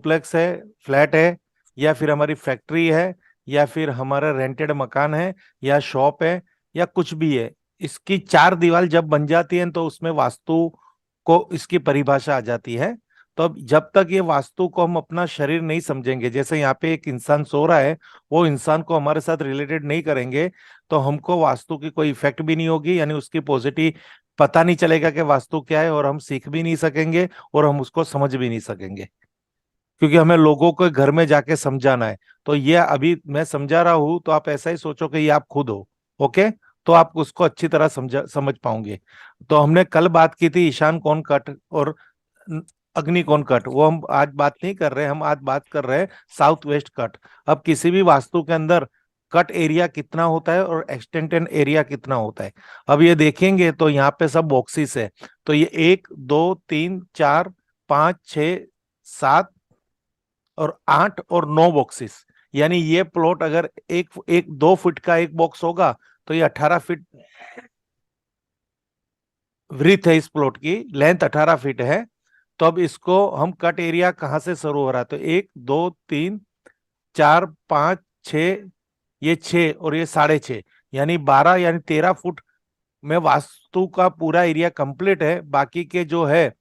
Duplex है, flat है, या फिर हमारी फैक्ट्री है, या फिर हमारा रेंटेड मकान है, या शॉप है, या कुछ भी है, इसकी चार दीवार जब बन जाती है तो उसमें वास्तु को इसकी परिभाषा आ जाती है। तो अब जब तक ये वास्तु को हम अपना शरीर नहीं समझेंगे, जैसे यहाँ पे एक इंसान सो रहा है, वो इंसान को हमारे साथ रिलेटेड नहीं करेंगे, तो हमको वास्तु की कोई इफेक्ट भी नहीं होगी, यानी उसकी पॉजिटिव पता नहीं चलेगा कि वास्तु क्या है, और हम सीख भी नहीं सकेंगे और हम उसको समझ भी नहीं सकेंगे, क्योंकि हमें लोगों को घर में जाके समझाना है। तो ये अभी मैं समझा रहा हूं तो आप ऐसा ही सोचो कि ये आप खुद हो। ओके, तो आप उसको अच्छी तरह समझ पाओगे। तो हमने कल बात की थी ईशान कोण कट और अग्नि कोण कट, वो हम आज बात नहीं कर रहे, हम आज बात कर रहे हैं साउथ वेस्ट कट। अब किसी भी वास्तु के अंदर कट एरिया कितना होता है और एक्सटेंटेड एरिया कितना होता है, अब ये देखेंगे तो यहाँ पे सब बॉक्सिस है। तो ये 1 2 3 4 5 6 7 और 8 और 9 बॉक्सेस, यानी ये प्लॉट अगर एक एक 2 फीट का एक बॉक्स होगा तो ये 18 फीट वृथ है, इस प्लॉट की लेंथ 18 फीट है। तो अब इसको हम कट एरिया कहाँ से शुरू हो रहा है, तो 1 2 3 4 5 6, ये 6 और ये 6.5, यानी 12 यानी 13 फुट में वास्तु का पूरा एरिया कंप्लीट है। बाकी के जो है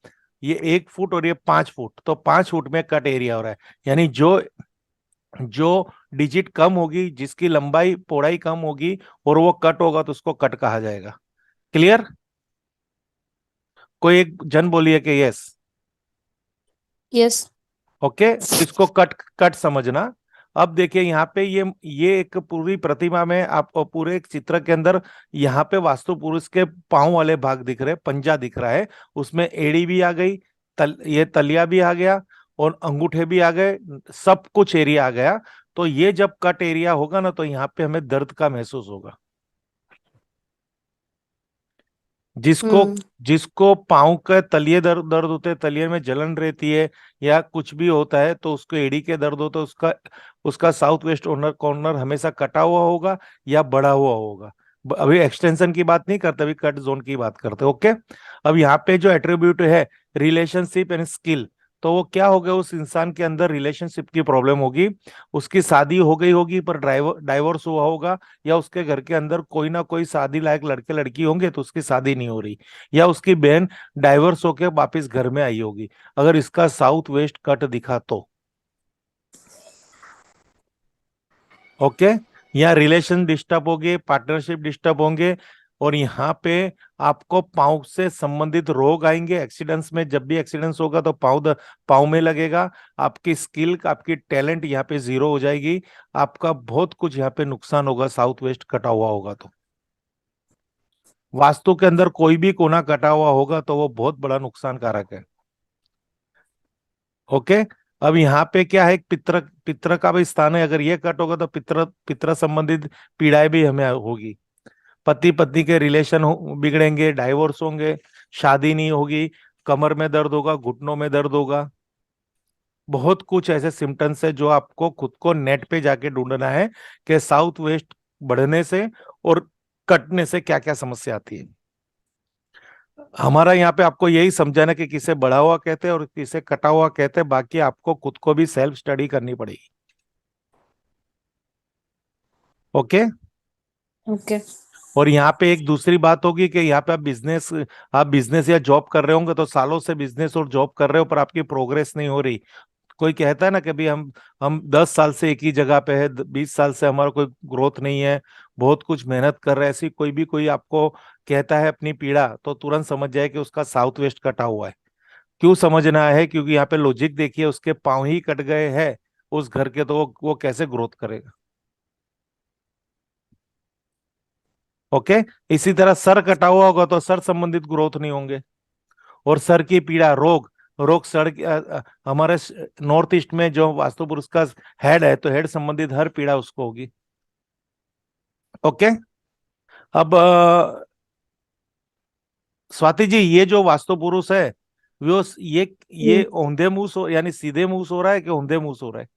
ये 1 फुट और ये 5 फुट, तो 5 फुट में कट एरिया हो रहा है। यानी जो जो डिजिट कम होगी, जिसकी लंबाई पौड़ाई कम होगी और वो कट होगा तो उसको कट कहा जाएगा। क्लियर? कोई एक जन बोलिए कि यस। यस। ओके, इसको कट कट समझना। अब देखिए यहाँ पे ये एक पूरी प्रतिमा में आपको पूरे एक चित्र के अंदर यहाँ पे वास्तु पुरुष के पांव वाले भाग दिख रहे, पंजा दिख रहा है, उसमें एड़ी भी आ गई, ये तलिया भी आ गया और अंगूठे भी आ गए, सब कुछ एरिया आ गया। तो ये जब कट एरिया होगा ना तो यहाँ पे हमें दर्द का महसूस होगा। जिसको हम्म। जिसको पाँव के तलिए दर्द दर्द होते हैं, तलिए में जलन रहती है या कुछ भी होता है, तो उसको एड़ी के दर्द होता है, उसका उसका साउथ वेस्ट कॉर्नर कॉर्नर हमेशा कटा हुआ होगा या बढ़ा हुआ होगा। अभी एक्सटेंशन की बात नहीं करते, अभी कट जोन की बात करते। ओके, अब यहाँ पे जो एट्रीब्यूट है रिलेशनशिप एंड स्किल, तो वो क्या हो गया, उस इंसान के अंदर रिलेशनशिप की प्रॉब्लम होगी, उसकी शादी हो गई होगी पर डाइवोर्स हुआ होगा, या उसके घर के अंदर कोई ना कोई शादी लायक लड़के लड़की होंगे तो उसकी शादी नहीं हो रही, या उसकी बहन डाइवर्स होके वापस घर में आई होगी, अगर इसका साउथ वेस्ट कट दिखा तो। ओके, या रिलेशन डिस्टर्ब होंगे, पार्टनरशिप डिस्टर्ब होंगे, और यहाँ पे आपको पाँव से संबंधित रोग आएंगे। एक्सीडेंट्स में जब भी एक्सीडेंट्स होगा तो पाँव में लगेगा, आपकी स्किल आपकी टैलेंट यहाँ पे जीरो हो जाएगी, आपका बहुत कुछ यहाँ पे नुकसान होगा साउथ वेस्ट कटा हुआ होगा तो। वास्तु के अंदर कोई भी कोना कटा हुआ होगा तो वो बहुत बड़ा नुकसान कारक है। ओके, अब यहाँ पे क्या है, पित्र पित्र का भी स्थान है, अगर ये कट होगा तो पित्र पित्र संबंधित पीड़ाएं भी हमें होगी, पति पत्नी के रिलेशन बिगड़ेंगे, डाइवोर्स होंगे, शादी नहीं होगी, कमर में दर्द होगा, घुटनों में दर्द होगा। बहुत कुछ ऐसे सिम्टम्स है जो आपको खुद को नेट पे जाके ढूंढना है कि साउथ वेस्ट बढ़ने से और कटने से क्या क्या समस्या आती है। हमारा यहाँ पे आपको यही समझाना कि किसे बढ़ा हुआ कहते हैं और किसे कटा हुआ कहते हैं, बाकी आपको खुद को भी सेल्फ स्टडी करनी पड़ेगी। Okay, okay. और यहाँ पे एक दूसरी बात होगी कि यहाँ पे आप बिजनेस या जॉब कर रहे होंगे, तो सालों से बिजनेस और जॉब कर रहे हो पर आपकी प्रोग्रेस नहीं हो रही। कोई कहता है ना कि भाई हम 10 साल से एक ही जगह पे है, 20 साल से हमारा कोई ग्रोथ नहीं है, बहुत कुछ मेहनत कर रहे हैं, ऐसी कोई आपको कहता है अपनी पीड़ा, तो तुरंत समझ जाए कि उसका साउथ वेस्ट कटा हुआ है। क्यों समझना है, क्योंकि यहाँ पे लॉजिक देखिए, उसके पांव ही कट गए हैं उस घर के, तो वो कैसे ग्रोथ करेगा। ओके, इसी तरह सर कटा हुआ होगा तो सर संबंधित ग्रोथ नहीं होंगे, और सर की पीड़ा रोग रोग हमारे नॉर्थ ईस्ट में जो वास्तु पुरुष का हेड है, तो हेड संबंधित हर पीड़ा उसको होगी। ओके, अब स्वाति जी, ये जो वास्तु पुरुष है वो ये हम्म। औंधे मुंह सो यानी सीधे मुंह सो रहा है कि औंधे मुंह सो रहा है?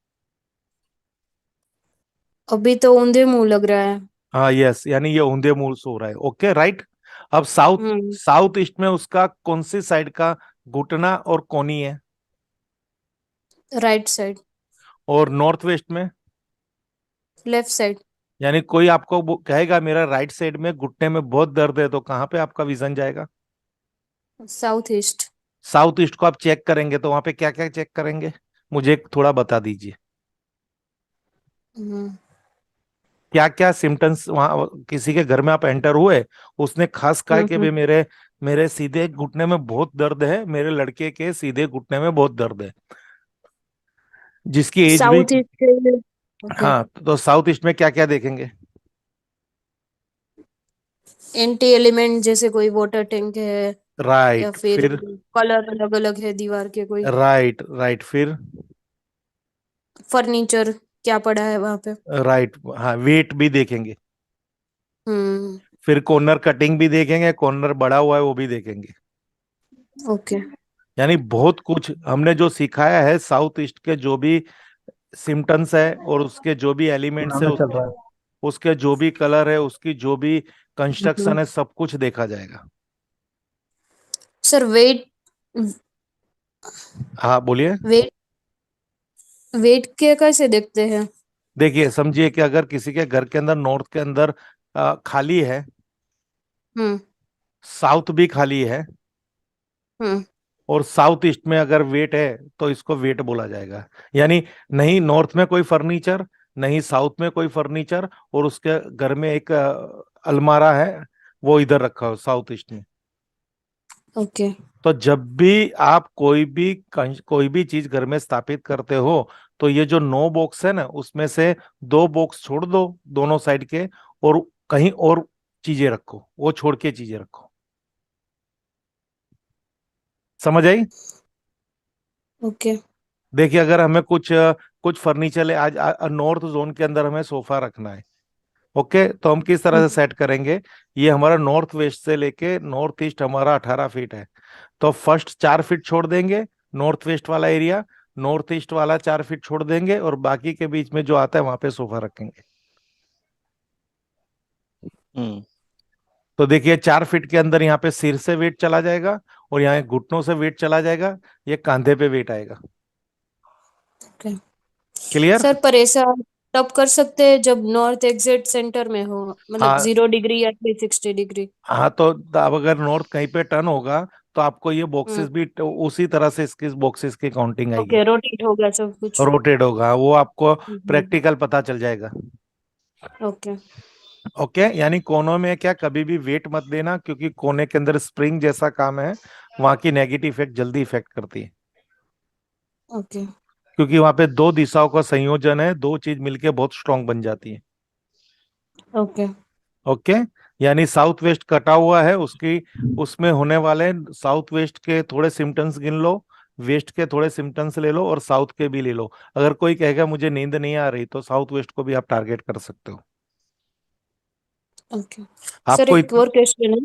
अभी तो ऊंधे मुंह लग रहा है। हाँ यस, यानी ये औंधे मुंह सो रहा है। Okay right. अब साउथ हम्म। साउथ ईस्ट में उसका कौन सी साइड का घुटना और कोनी है? राइट साइड, और नॉर्थ वेस्ट में? लेफ्ट साइड, यानी कोई आपको कहेगा मेरा राइट साइड में घुटने में बहुत दर्द है, तो कहाँ पे आपका विजन जाएगा? South east. साउथ ईस्ट को आप चेक करेंगे तो वहां पे क्या क्या चेक करेंगे, मुझे थोड़ा बता दीजिए। हम्म क्या क्या सिम्टम्स वहां, किसी के घर में आप एंटर हुए, उसने खास कहा कि हम्म। भाई मेरे मेरे सीधे घुटने में बहुत दर्द है, मेरे लड़के के सीधे घुटने में बहुत दर्द है, जिसकी एज भी। साउथ ईस्ट के, ओके। हाँ, तो साउथ ईस्ट में क्या क्या देखेंगे? एंटी एलिमेंट जैसे कोई वाटर टैंक है, या राइट, फिर फिर? कलर अलग अलग है दीवार के कोई, राइट राइट, फिर? फर्नीचर क्या पड़ा है वहां पे। राइट, हाँ, वेट भी देखेंगे। हम्म। फिर कॉर्नर कटिंग भी देखेंगे, कॉर्नर बड़ा हुआ है वो भी देखेंगे। ओके। यानी बहुत कुछ हमने जो सिखाया है, साउथ ईस्ट के जो भी सिम्टम्स है और उसके जो भी एलिमेंट्स है, पुराना चल रहा है। उसके जो भी कलर है, उसकी जो भी हम्म। कंस्ट्रक्शन है, सब कुछ देखा जाएगा। सर वेट, हाँ, बोलिए। वेट वेट के कैसे देखते हैं। देखिए, समझिए कि अगर किसी के घर के अंदर नॉर्थ के अंदर खाली है, हम्म साउथ भी खाली है, हम्म। और साउथ ईस्ट में अगर वेट है, तो इसको वेट बोला जाएगा। यानी नहीं नॉर्थ में कोई फर्नीचर, नहीं साउथ में कोई फर्नीचर, और उसके घर में एक अलमारा है, वो इधर रखा हो साउथ ईस्ट में। ओके। तो जब भी आप कोई भी चीज घर में स्थापित करते हो, तो ये जो 9 बॉक्स है ना, उसमें से 2 बॉक्स छोड़ दो दोनों साइड के, और कहीं और चीजें रखो, वो छोड़ के चीजें रखो। समझ आई? ओके। देखिए, अगर हमें कुछ फर्नीचर है आज, नॉर्थ जोन के अंदर हमें सोफा रखना है, ओके, तो हम किस तरह से सेट करेंगे? ये हमारा नॉर्थ वेस्ट से लेके नॉर्थ ईस्ट हमारा 18 फीट है, तो फर्स्ट 4 फीट छोड़ देंगे नॉर्थ वेस्ट वाला एरिया, नॉर्थ ईस्ट वाला 4 फीट छोड़ देंगे, और बाकी के बीच में जो आता है वहां पे सोफा रखेंगे। हम्म। तो देखिए, 4 फीट के अंदर यहाँ पे सिर से वेट चला जाएगा, और यहाँ घुटनों से वेट चला जाएगा, ये कंधे पे वेट आएगा। ओके। क्लियर? सर पर ऐसा तब कर सकते हैं जब नॉर्थ एग्जैक्ट सेंटर में हो, मतलब हाँ 0 डिग्री या 360 डिग्री। हाँ, तो अब अगर नॉर्थ कहीं पे टर्न होगा, तो आपको ये हम्म। बॉक्सेस भी उसी तरह से इसकी बॉक्सेस की काउंटिंग आएगी। ओके, रोटेट हो गया सब कुछ। रोटेट होगा, वो आपको हम्म। प्रैक्टिकल पता चल जाएगा। ओके। ओके, यानी कोनों में क्या कभी भी वेट मत देना, क्योंकि कोने के अंदर स्प्रिंग जैसा काम है, वहां की नेगेटिव इफेक्ट जल्दी इफेक्ट करती है, ओके। क्योंकि वहां पे 2 दिशाओं का संयोजन है, दो चीज मिलके बहुत स्ट्रांग बन जाती है। ओके। ओके, यानी साउथ वेस्ट कटा हुआ है, उसकी उसमें होने वाले साउथ वेस्ट के थोड़े सिम्टम्स गिन लो, वेस्ट के थोड़े सिम्टम्स ले लो, और साउथ के भी ले लो। अगर कोई कहेगा मुझे नींद नहीं आ रही, तो साउथ वेस्ट को भी आप टारगेट कर सकते हो। ओके। सर आपको एक और क्वेश्चन है।